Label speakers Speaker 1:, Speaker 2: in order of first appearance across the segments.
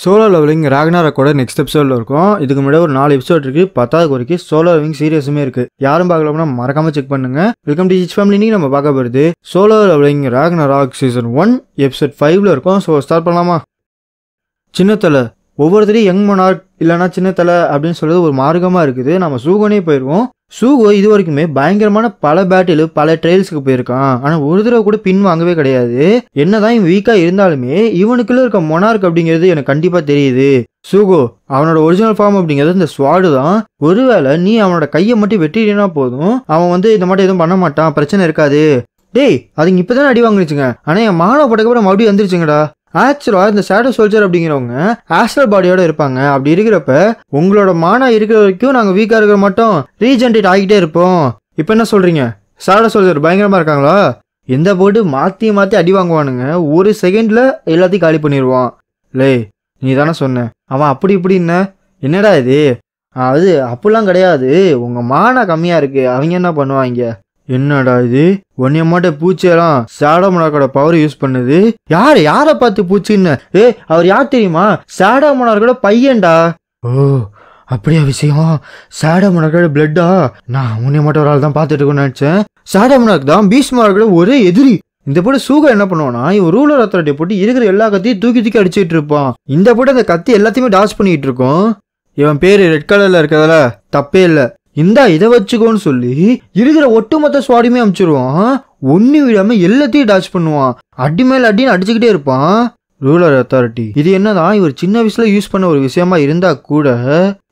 Speaker 1: Solo levelling ராக்னாரோக்கோட next எபிசோடில் இருக்கும். இதுக்கு முன்னாடி ஒரு 4 எபிசோட் இருக்குது. 10வது வரைக்கும் சோலோ லெவலிங் சீரியஸுமே இருக்குது. யாரும் பார்க்கலாம்னா மறக்காமல் செக் பண்ணுங்க. வெல்கம் டு ஹிச் ஃபேமிலி. நம்ம பார்க்க போகிறது solo leveling Ragnarok season 1 episode 5ல் இருக்கும். ஸோ ஸ்டார்ட் பண்ணலாமா? சின்னத்தலை ஒவ்வொருத்தரையும் யங் மொனார்க் இல்லைனா சின்னத்தலை அப்படின்னு சொல்கிறது ஒரு மார்க்கமாக இருக்குது. நம்ம சூகோனே போயிடுவோம். சூகோ இது வரைக்குமே பயங்கரமான பல பேட்டில் பல ட்ரையல்ஸுக்கு போயிருக்கான். ஆனால் ஒரு தடவை கூட பின் வாங்கவே கிடையாது. என்னதான் இவன் வீக்காக இருந்தாலுமே இவனுக்குள்ள இருக்க மொனார்க் அப்படிங்கிறது எனக்கு கண்டிப்பாக தெரியுது. சூகோ அவனோட ஒரிஜினல் ஃபார்ம் அப்படிங்கிறது இந்த ஸ்வாடு தான். ஒருவேளை நீ அவனோட கையை மட்டும் வெட்டினா போதும், அவன் இந்த மட்டும் எதுவும் பண்ண மாட்டான், பிரச்சனை இருக்காது. டேய் அதுங்க இப்போதானே அடி வாங்கிச்சுங்க, ஆனால் என் மானவ பட்டக்கப்புறம் மறுபடியும் வந்துருச்சுங்கடா. ஆக்சுவலாக இந்த ஷேடோ சோல்ஜர் அப்படிங்கிறவங்க ஆஸ்ட்ரல் பாடியோட இருப்பாங்க. அப்படி இருக்கிறப்ப உங்களோட மானா இருக்கிற வரைக்கும் நாங்கள் வீக்காக இருக்கிற மட்டும் ரீஜென்ரேட் ஆகிட்டே இருப்போம். இப்போ என்ன சொல்கிறீங்க? ஷேடோ சோல்ஜர் பயங்கரமாக இருக்காங்களா? எந்த போட்டு மாற்றி மாற்றி அடி வாங்குவானுங்க. ஒரு செகண்டில் எல்லாத்தையும் காலி பண்ணிடுவான். லே நீ தானே சொன்ன அவன் அப்படி இப்படின்னு. என்னடா இது? அது அப்படிலாம் கிடையாது, உங்கள் மானா கம்மியாக இருக்குது, அவங்க என்ன பண்ணுவாங்க? என்னடா இது ஒன்னிய மாட்ட பூச்சியெல்லாம் ஷேடோ மொனார்க்கோட பவர் யூஸ் பண்ணுது. யாரை பார்த்து பூச்சின்னு? அவர் யார் தெரியுமா? ஷேடோ மொனார்க்கோட பையன்டா. ஓ அப்படியா விஷயம்? ஷேடோ மொனார்க்கோட பிளட்டா? நான் உன்னைய மட்டும் ஒரு ஆள் தான் பார்த்துட்டு இருக்கேன்னு நினைச்சேன். ஷேடோ மொனார்க் தான் பீஸ்ட் மொனார்க்கோட ஒரே எதிரி. இந்த போட்டு சூகா என்ன பண்ணுவானா, இவன் ரூலர் அத்தாரிட்டியை போட்டு இருக்கிற எல்லா கத்தியும் தூக்கி தூக்கி அடிச்சுட்டு இருப்பான். இந்த போட்டு அந்த கத்தி எல்லாத்தையுமே டாஸ் பண்ணிட்டு இருக்கோம். இவன் பேரு ரெட் கலர்ல இருக்கிறதால தப்பே இல்லை. இதை வச்சுக்கோன்னு சொல்லி இருக்கிற ஒட்டுமொத்த ஸ்வாடியுமே அமிச்சிருவான். ஒன்னு விடாம எல்லாத்தையும் டாச் பண்ணுவான். அடி மேல அடின்னு அடிச்சுக்கிட்டே இருப்பான். ரூலர் அத்தாரிட்டி இது என்னதான் இவர் சின்ன வயசுல யூஸ் பண்ண ஒரு விஷயமா இருந்தா கூட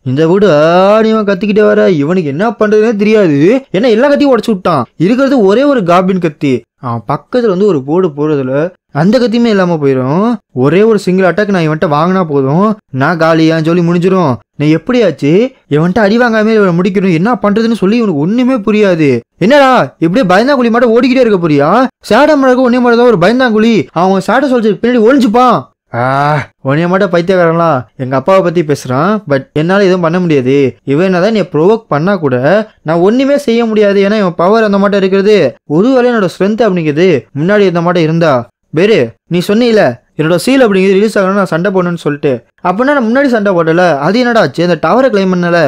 Speaker 1: இந்த வீடு ஆடியவன் கத்திக்கிட்டே வர இவனுக்கு என்ன பண்றதுன்னே தெரியாது. ஏன்னா எல்லா கத்தியும் உடச்சு விட்டான். இருக்கிறது ஒரே ஒரு காபின் கத்தி. அவன் பக்கத்துல ஒரு போர்டு போறதுல அந்த கத்தியுமே இல்லாம போயிடும். ஒரே ஒரு சிங்கிள் அட்டாக் நான் இவன்ட்ட வாங்கினா போதும், நான் காலியான்னு சொல்லி முடிஞ்சிடும். நீ எப்படியாச்சு இவன்ட்ட அடி வாங்காம இவன் முடிக்கணும், என்ன பண்றதுன்னு சொல்லி இவனுக்கு ஒண்ணுமே புரியாது. என்னடா இப்படியே பயந்தாங்குழி மட்டும் ஓடிக்கிட்டே இருக்க போறியா? ஷேடோ மொனார்க் ஒன்னே மட்டும் தான் ஒரு பயந்தாங்குழி. அவன் ஷேடோ சோல்ஜர் பின்னாடி ஒளிஞ்சுப்பான். உன்னைய மட்டும் பைத்தியக்காரன்லாம் எங்க அப்பாவை பத்தி பேசுறான். பட் என்னால எதுவும் பண்ண முடியாது. இவன் என்னதான் நீ ப்ரொவோக் பண்ணா கூட நான் ஒண்ணுமே செய்ய முடியாது. ஏன்னா இவன் பவர் அந்த மாட்டம் இருக்கிறது. ஒருவேளை என்னோட ஸ்ட்ரென்த் அப்படிங்கிறது முன்னாடி இந்த மாட்டம் இருந்தா பேரு நீ சொன்னீல என்னோட சீல் அப்படிங்கிறது ரிலீஸ் ஆகணும் நான் சண்டை போடணும்னு சொல்லிட்டு. அப்படின்னா நான் முன்னாடி சண்டை போடல, அது என்னடா ஆச்சு? அந்த டவரை கிளைம் பண்ணல.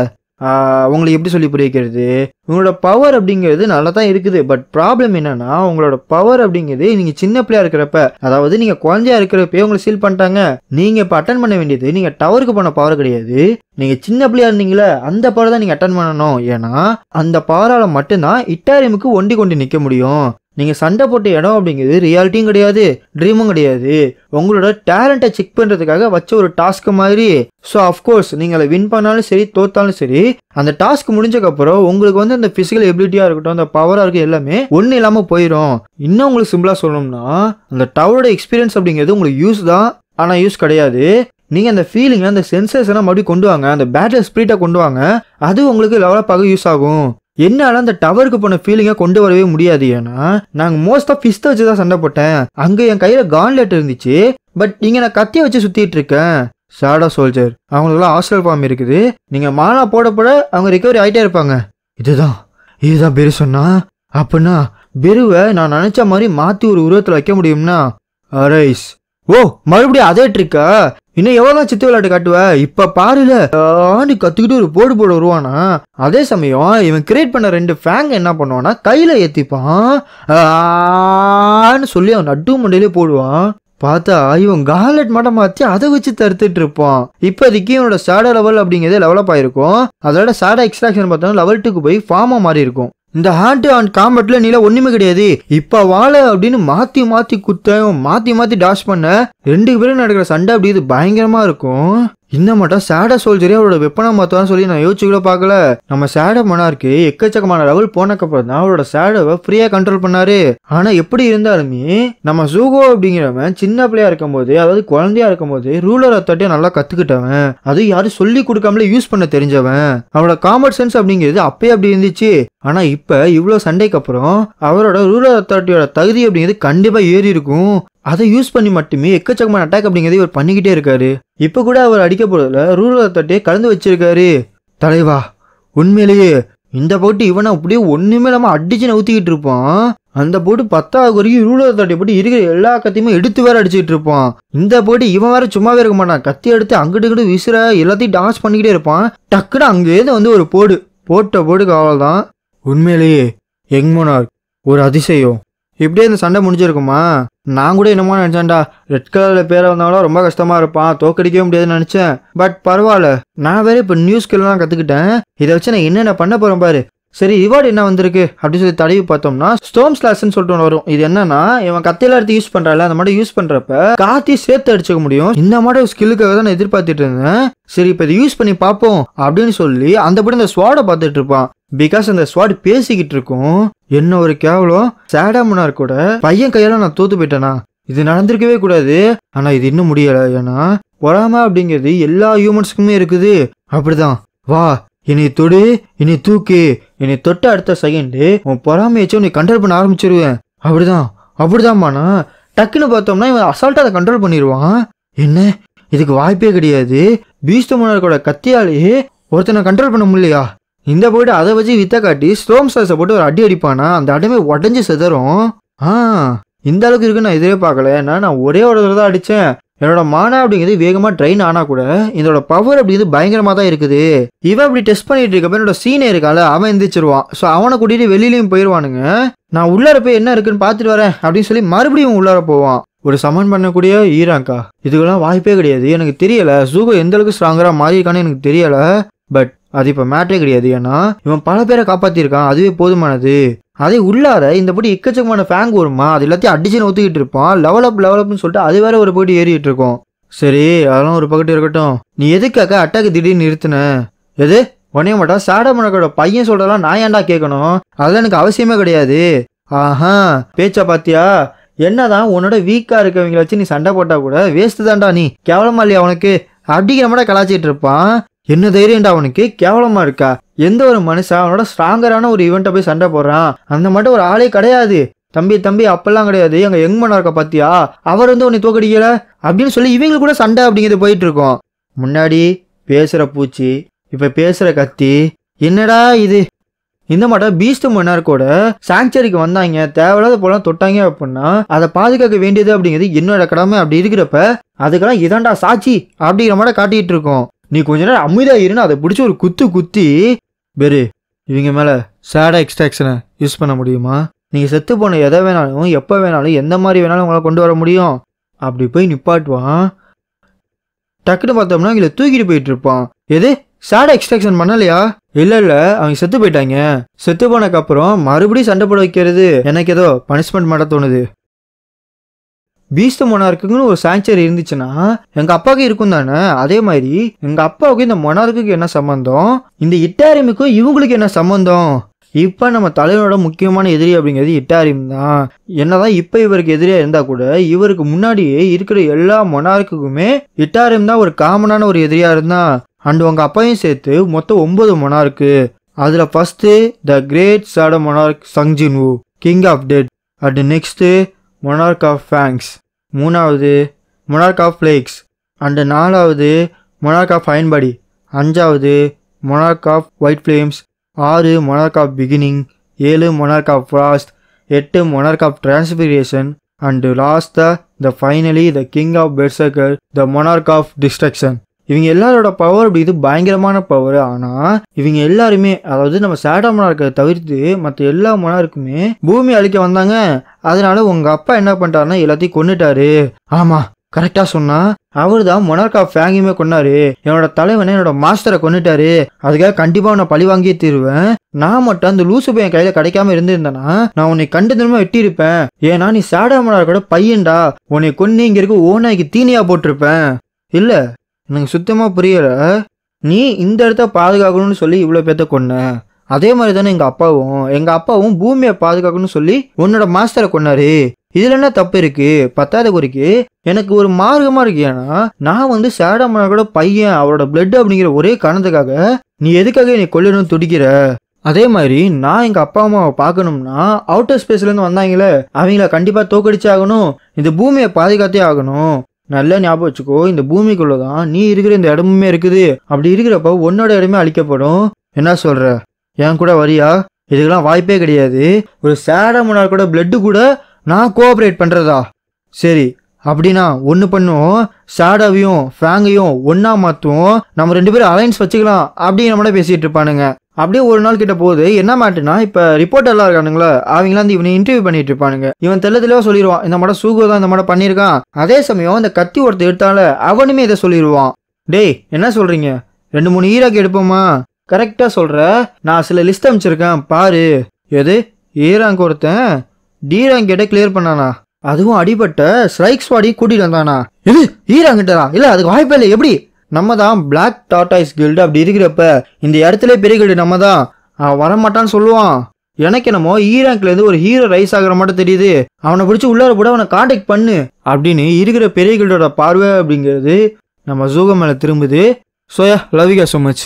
Speaker 1: உங்களுக்கு எப்படி சொல்லி புரிய வைக்கிறது? உங்களோட பவர் அப்படிங்கிறது நல்லா தான் இருக்குது. பட் ப்ராப்ளம் என்னன்னா உங்களோட பவர் அப்படிங்கிறது நீங்க சின்ன பிள்ளையா இருக்கிறப்ப, அதாவது நீங்க குழந்தையா இருக்கிறப்ப உங்களை சீல் பண்ணிட்டாங்க. நீங்க இப்ப அட்டன் பண்ண வேண்டியது நீங்க டவருக்கு பண்ண பவர் கிடையாது. நீங்க சின்ன பிள்ளையா இருந்தீங்களே அந்த பவர் தான் நீங்க அட்டன் பண்ணணும். ஏன்னா அந்த பவரால மட்டும்தான் இட்டாரியமுக்கு ஒண்டி கொண்டு நிக்க முடியும். நீங்க சண்டை போட்ட இடம் அப்படிங்கிறது ரியாலிட்டியும் கிடையாது, ட்ரீமும் கிடையாது. உங்களோட டேலண்ட்டை செக் பண்றதுக்காக வச்ச ஒரு டாஸ்க் மாதிரி. ஸோ அஃப்கோர்ஸ் நீங்க அதை வின் பண்ணாலும் சரி தோத்தாலும் சரி, அந்த டாஸ்க் முடிஞ்சக்கப்புறம் உங்களுக்கு அந்த பிசிக்கல் எபிலிட்டியா இருக்கட்டும், அந்த பவரா இருக்க எல்லாமே ஒன்றும் இல்லாமல் போயிடும். இன்னும் உங்களுக்கு சிம்பிளா சொல்லணும்னா அந்த டவரோட எக்ஸ்பீரியன்ஸ் அப்படிங்கிறது உங்களுக்கு யூஸ் தான், ஆனால் யூஸ் கிடையாது. நீங்க அந்த ஃபீலிங் அந்த சென்சேஷனை மறுபடியும் கொண்டு வாங்க, அந்த பேட்டில் ஸ்பிரிட்டை கொண்டு வாங்க, அது உங்களுக்கு லெவலப்பாக யூஸ் ஆகும். என்னால அந்த டவருக்கு போன ஃபீலிங்கை கொண்டு வரவே முடியாது. ஏன்னா நாங்கள் மோஸ்ட் ஆஃப் ஃபிஸ்ட்டை வச்சு தான் சண்டை போட்டேன். அங்கே என் கையில கான்லெட் இருந்துச்சு. பட் இங்கே நான் கத்தியை வச்சு சுத்திட்டு இருக்கேன். ஷேடோ சோல்ஜர் அவங்களுக்குலாம் ஹாஸ்டல் ஃபார்ம் இருக்குது. நீங்க மானா போட அவங்க ரிகவரி ஆகிட்டே இருப்பாங்க. இதுதான் பெரு சொன்னா. அப்படின்னா பெருவை நான் நினைச்ச மாதிரி மாத்தி ஒரு உருவத்தில் வைக்க முடியும்னா அரைஸ். ஓ மறுபடியும் அதே ட்ரிக்கா? இன்னும் எவ்வளவு சித்து விளையாட்டு காட்டுவ? இப்ப பாருல ஆண்டி கத்துக்கிட்டு ஒரு போடு வருவானா. அதே சமயம் இவன் கிரியேட் பண்ண 2 ஃபேங் என்ன பண்ணுவான்னா கையில ஏத்திப்பான் சொல்லி அவன் நட்டு மண்டையிலே போடுவான். பார்த்தா இவன் காலட் மட்டும் மாத்தி அதை வச்சு தடுத்துட்டு இருப்பான். இப்போதைக்கு இவனோட ஷேடோ லெவல் அப்படிங்கிறதே டெவலப் ஆயிருக்கும். அதோட ஷேடோ எக்ஸ்ட்ராக்ஷன் பார்த்தோம்னா லெவல் 2க்கு போய் ஃபார்மா மாறி இருக்கும். இந்த ஹேண்ட் அண்ட் காம்பட்ல நீல ஒண்ணுமே கிடையாது. இப்ப வாழ அப்படின்னு மாத்தி மாத்தி குத்த மாத்தி மாத்தி டாஷ் பண்ண 2 பேரும் நடக்கிற சண்டை அப்படி இது பயங்கரமா இருக்கும். இன்னும் மட்டும் ஷேடோ சோல்ஜரே அவரோட வெப்பனா மாத்தவான்னு சொல்லி நான் யோசிச்சு கூட பார்க்கல. நம்ம ஷேடோ மொனார்க்கு எக்கச்சக்கமான லெவல் போனக்கப்புறம் தான் அவரோட ஷேடோவை ஃப்ரீயா கண்ட்ரோல் பண்ணாரு. ஆனா எப்படி இருந்தாலுமே நம்ம சூகோ அப்படிங்கிறவன் சின்ன பிள்ளையா இருக்கும் போது, அதாவது குழந்தையா இருக்கும் போது ரூலர் அத்தாரிட்டியை நல்லா கத்துக்கிட்டவன். அது யாரும் சொல்லி கொடுக்காமலே யூஸ் பண்ண தெரிஞ்சவன். அவரோட காமன் சென்ஸ் அப்படிங்கிறது அப்பயே அப்படி இருந்துச்சு. ஆனா இப்ப இவ்வளவு சண்டைக்கு அப்புறம் அவரோட ரூலர் அத்தாரிட்டியோட தகுதி அப்படிங்கிறது கண்டிப்பா ஏறி இருக்கும். அதை யூஸ் பண்ணி மட்டுமே எக்கச்சக்கமான அட்டாக் அப்படிங்கிறது இவர் பண்ணிக்கிட்டே இருக்காரு. இப்ப கூட அவர் அடிக்க போறதுல ரூலர் அத்தாரிட்டியை கலந்து வச்சிருக்காரு. தலைவா உண்மையிலேயே இந்த போட்டு இவனை அப்படியே ஒண்ணுமே இல்லாம அடிச்சு நவுத்திக்கிட்டு இருப்பான். அந்த போட்டு 10வது வரைக்கும் ரூலர் தட்டி போட்டு இருக்கிற எல்லா கத்தியுமே எடுத்து வேற அடிச்சுட்டு இருப்பான். இந்த போட்டு இவன் வேற சும்மாவே இருக்க மாட்டான். கத்தி எடுத்து அங்கிட்டு இங்கிட்டு விசிற எல்லாத்தையும் டான்ஸ் பண்ணிக்கிட்டே இருப்பான். டக்குன்னு அங்கேருந்து வந்து ஒரு போட்டு அவ்வளோதான். உண்மையிலேயே யங் மொனார்க் ஒரு அதிசயம். இப்படியே இந்த சண்டை முடிஞ்சிருக்குமா? நான் கூட என்னமோ நினைச்சேன்டா, ரெட் கலர்ல பேரை வந்தாலும் ரொம்ப கஷ்டமா இருப்பான், தோக்கடிக்கவே முடியாதுன்னு நினைச்சேன். பட் பரவாயில்ல, நான் வேற இப்ப நியூ ஸ்கில்லாம் கத்துக்கிட்டேன். இதை வச்சு நான் என்னென்ன பண்ண போறேன் பாரு. சரி, ரிவார்டு என்ன வந்திருக்கு அப்படின்னு சொல்லி தடவி பார்த்தோம்னா ஸ்டோம் ஸ்லாஷ்னு சொல்லிட்டு ஒன்று வரும். இது என்னன்னா, இவன் கத்தியில எடுத்து யூஸ் பண்றால, அந்த மாதிரி யூஸ் பண்றப்ப காத்தி சேர்த்து அடிச்சுக்க முடியும். இந்த மாதிரி ஸ்கில்லுக்காக தான் நான் எதிர்பார்த்துட்டு இருந்தேன். சரி, இப்போ இதை யூஸ் பண்ணி பார்ப்போம் அப்படின்னு சொல்லி அந்த படி இந்த ஸ்வாடை பார்த்துட்டு இருப்பான். பிகாஸ் அந்த ஸ்வாட் பேசிக்கிட்டு இருக்கும். என்ன ஒரு கேவலம், சேடா மொனார்க் கூட பையன் கையால நான் தோத்து போயிட்டேனா? இது நடந்திருக்கவே கூடாது. ஆனா இது இன்னும் முடியல. ஏன்னா பொறாமை அப்படிங்கிறது எல்லா ஹியூமன்ஸுக்குமே இருக்குது. அப்படிதான், வா என்னை தொடு, என்னை தூக்கு, என்னை தொட்ட அடுத்த செகண்டு உன் பொறாமை வச்சு உன்னை கண்ட்ரோல் பண்ண ஆரம்பிச்சிருவேன். அப்படிதான்மாண்ணா. டக்குன்னு பார்த்தோம்னா இவன் அசால்ட்டா அதை கண்ட்ரோல் பண்ணிடுவான். என்ன, இதுக்கு வாய்ப்பே கிடையாது. பீஸ்ட் மொனார்க்கோட கத்தியாலேயே ஒருத்தனை கண்ட்ரோல் பண்ண முடியலையா? இந்த போயிட்டு அதை வச்சு வித்த காட்டி ஸ்டோம் ஸ்லாஷை போட்டு ஒரு அடி அடிப்பானா, அந்த அடமே உடஞ்சி செதறும். இந்த அளவுக்கு இருக்குன்னு நான் எதிரே பார்க்கல. ஏன்னா நான் ஒரே ஒரு தடவை தான் அடித்தேன். என்னோட மானா அப்படிங்கிறது வேகமா ட்ரெயின் ஆனா கூட இதோட பவர் அப்படிங்கிறது பயங்கரமா தான் இருக்குது. இவன் அப்படி டெஸ்ட் பண்ணிட்டு இருக்கப்ப என்னோட சீனே இருக்கால, அவன் எந்திரிச்சிருவான். ஸோ அவனை கூட்டிட்டு வெளியிலையும் போயிடுவானுங்க. நான் உள்ளார போய் என்ன இருக்குன்னு பார்த்துட்டு வரேன் அப்படின்னு சொல்லி மறுபடியும் உள்ளார போவான். ஒரு சமன் பண்ணக்கூடிய ஈராங்கா, இதுக்கெல்லாம் வாய்ப்பே கிடையாது. எனக்கு தெரியல ஜூகோ எந்த அளவுக்கு ஸ்ட்ராங்கரா மாறி இருக்கான்னு எனக்கு தெரியல. பட் அது இப்போ மேட்டரே கிடையாது. ஏன்னா இவன் பல பேரை காப்பாத்திருக்கான், அதுவே போதுமானது. அதே உள்ளார இந்த போட்டு எக்கச்சக்கமான ஃபேங் வருமா, அது எல்லாத்தையும் அடிச்சு ஒத்துக்கிட்டு இருப்பான். லெவலப்னு சொல்லிட்டு அது வேற ஒரு போட்டு ஏறிட்டு இருக்கும். சரி, அதெல்லாம் ஒரு பக்கத்து இருக்கட்டும். நீ எதுக்காக அட்டாக்கு திடீர்னு நிறுத்தின? எது உடனே மாட்டா? சேடா மொனார்க்கோட பையன் சொல்றதெல்லாம் நான் ஏன்டா கேட்கணும்? அதெல்லாம் எனக்கு அவசியமே கிடையாது. பேச்சா பாத்தியா? என்னதான் உன்னோட வீக்கா இருக்கவங்களை வச்சு நீ சண்டை போட்டா கூட வேஸ்ட் தான்டா, நீ கேவலமா இல்லையா உனக்கு அப்படிங்கிற மாதிரி கலாச்சிட்டு இருப்பான். என்ன தைரியம்டா அவனுக்கு, கேவலமா இருக்கா? எந்த ஒரு மனுஷன் அவனோட ஸ்ட்ராங்கரான ஒரு ஈவெண்ட்டை போய் சண்டை போடுறான்? அந்த மட்டும் ஒரு ஆளே கிடையாது. தம்பி அப்பெல்லாம் கிடையாது. எங்க யங் மொனார்க்க பாத்தியா, அவர் வந்து உன்னை தோக்கடிக்கல அப்படின்னு சொல்லி இவங்க கூட சண்டை அப்படிங்கிறது போயிட்டு இருக்கோம். முன்னாடி பேசுற பூச்சி, இப்ப பேசுற கத்தி. என்னடா இது? இந்த மாட்டம் பீஸ்ட் மொனார்க்கோட சாங்சுரிக்கு வந்தாங்க, தேவையில்லாத போலாம் தொட்டாங்க அப்படின்னா அதை பாதுகாக்க வேண்டியது அப்படிங்கிறது என்னோட கடமை. அப்படி இருக்கிறப்ப அதுக்கெல்லாம் இதாண்டா சாட்சி அப்படிங்கிற மாதிரி காட்டிட்டு இருக்கோம். நீ கொஞ்ச நேரம் அமைதியா இருன்னு அதை பிடிச்சி ஒரு குத்தி பெரு, இவங்க மேல சேடா எக்ஸ்ட்ராக்ஷனை யூஸ் பண்ண முடியுமா? நீங்க செத்து போன எதை வேணாலும் எப்போ வேணாலும் எந்த மாதிரி வேணாலும் உங்களை கொண்டு வர முடியும். அப்படி போய் நிப்பாட்டுவான். டக்குன்னு பார்த்தோம்னா இங்கே தூக்கிட்டு போயிட்டு இருப்பான். எது, சேடா எக்ஸ்ட்ராக்ஷன் பண்ணலையா? இல்ல அவங்க செத்து போயிட்டாங்க. செத்து போனக்கு அப்புறம் மறுபடியும் சண்டை போட வைக்கிறது எனக்கு ஏதோ பனிஷ்மெண்ட் மாட்ட தோணுது. பீஸ்ட் மொனார்க்குன்னு ஒரு சாங்சுரி இருந்துச்சுன்னா எங்க அப்பாவுக்கு இருக்கும் தானே? அதே மாதிரி எங்க அப்பாவுக்கு இந்த மொனார்க்குக்கு என்ன சம்பந்தம்? இந்த இட்டாரிமுக்கும் இவங்களுக்கு என்ன சம்பந்தம்? இப்ப நம்ம தலைவனோட முக்கியமான எதிரி அப்படிங்கிறது இட்டாரிம் தான். என்னதான் இப்ப இவருக்கு எதிரியா இருந்தா கூட இவருக்கு முன்னாடியே இருக்கிற எல்லா மொனார்க்குக்குமே இட்டாரிம் தான் ஒரு காமனான ஒரு எதிரியா இருந்தான். அண்ட் உங்க அப்பையும் சேர்த்து மொத்தம் 9 மொனார்க்கு. அதுல first the great shadow monarch Sung Jinwoo, king of dead. And next monarch of fangs. 3வது மொனார்க் ஆஃப் ஃபிளேக்ஸ். அண்ட் 4வது மொனார்க் ஆஃப் அயன்பாடி. 5வது monarch of white flames. 6 monarch of beginning. 7 monarch of frost. 8 monarch of transfiguration. And last the finally the king of berserker, the monarch of destruction. இவங்க எல்லாரோட power அப்படி இது பயங்கரமான power. ஆனா இவங்க எல்லாருமே, அதாவது நம்ம சேடா மொனார்க்கை தவிர்த்து மற்ற எல்லா மொனார்க்குமே பூமி அழிக்க வந்தாங்க. அதனால உங்க அப்பா என்ன பண்ணிட்டாருன்னா எல்லாத்தையும் கொன்னுட்டாரு. ஆமா, கரெக்டா சொன்னா. அவர் தான் மொனார்க் ஆஃப் ஃபேங்கையுமே கொன்னாரு. என்னோட தலைவனை, என்னோட மாஸ்டரை கொன்னுட்டாரு. அதுக்காக கண்டிப்பா உன்னை பழி வாங்கியே தீருவேன். நான் மட்டும் அந்த லூசு பையன் கையில கிடைக்காம இருந்திருந்தேன்னா நான் உன்னை கண்டு திரும்ப வெட்டி இருப்பேன். ஏன்னா நீ சேடா மொனார்க்கோட பையன்டா. உன்னை கொன்னு இங்க இருக்க ஓனாய்க்கு தீனியா போட்டிருப்பேன். இல்ல, எனக்கு சுத்தமா புரியல. நீ இந்த இடத்த பாதுகாக்கணும்னு சொல்லி இவ்வளவு பேத்த கொன்ன. அதே மாதிரி தானே எங்க அப்பாவும் பூமியை பாதுகாக்கணும்னு சொல்லி உன்னோட மாஸ்டரை கொன்னாரு. இதுல என்ன தப்பு இருக்கு? 10வது குறிக்கு எனக்கு ஒரு மார்க்கமா இருக்கு. ஏன்னா நான் வந்து சேடா மொனார்க்கோட பையன், அவரோட பிளட் அப்படிங்கிற ஒரே காரணத்துக்காக நீ எதுக்காக என்னை கொல்லணும்னு துடிக்கிற? அதே மாதிரி நான் எங்க அப்பா அம்மாவை பார்க்கணும்னா அவுட்டர் ஸ்பேஸ்ல இருந்து வந்தாங்களே, அவங்கள கண்டிப்பா தோக்கடிச்சு ஆகணும். இந்த பூமியை பாதுகாத்தே ஆகணும். நல்லா ஞாபகம் வச்சுக்கோ, இந்த பூமிக்குள்ளதான் நீ இருக்கிற இந்த இடமுமே இருக்குது. அப்படி இருக்கிறப்ப உன்னோட இடமே அழிக்கப்படும். என்ன சொல்ற? என் கூட வரியா? இதுக்கெல்லாம் வாய்ப்பே கிடையாது. ஒரு சேடமுனார் கூட பிளட்டு கூட நான் கோஆப்ரேட் பண்ணுறதா? சரி, அப்படின்னா ஒன்று பண்ணுவோம், ஷேடாவையும் ஃபேங்கையும் ஒன்றா மாற்றுவோம், நம்ம 2 பேரும் அலைன்ஸ் வச்சுக்கலாம் அப்படின்னு நம்மள பேசிகிட்டு இருப்பானுங்க. அப்படியே ஒரு நாள் கிட்ட போகுது. என்ன மாட்டுனா, இப்போ ரிப்போர்ட்டர்லாம் இருக்கானுங்களா, அவங்களாம் வந்து இவனை இன்டர்வியூ பண்ணிட்டு இருப்பானுங்க. இவன் தெளிவாக சொல்லிடுவான், இந்த மாட சூகோ தான் இந்த மாட பண்ணியிருக்கான். அதே சமயம் இந்த கத்தி ஒருத்தர் எடுத்தால அவனுமே இதை சொல்லிடுவான். டேய் என்ன சொல்கிறீங்க, 2-3 ஈராக்கு எடுப்போமா? கரெக்டாக சொல்கிற, நான் சில லிஸ்ட் அமைச்சிருக்கேன் பாரு. எது ஈராங்க ஒருத்தன் டி ரேங்க் கேட்ட கிளியர் பண்ணானா? அதுவும் அடிபட்ட ஸ்ட்ரைக் ஸ்வாடி கூட்டிட்டு வந்தானா? இது ஈராங்கிட்டா? இல்லை, அதுக்கு வாய்ப்பே இல்லை. எப்படி? நம்ம தான் பிளாக் டாட்டாய்ஸ் கில்டு. அப்படி இருக்கிறப்ப இந்த இடத்துல பெரிய கில்டு நம்ம தான். அவன் வரமாட்டான்னு சொல்லுவான். எனக்கு என்னமோ ஈராங்க்லேருந்து ஒரு ஹீரோ ரைஸ் ஆகிற மட்டும் தெரியுது. அவனை பிடிச்சி உள்ளார கூட அவனை கான்டாக்ட் பண்ணு அப்படின்னு இருக்கிற பெரிய கில்டோட பார்வை அப்படிங்கிறது நம்ம ஜூகோ மேலே திரும்புது. So yeah, love you so much.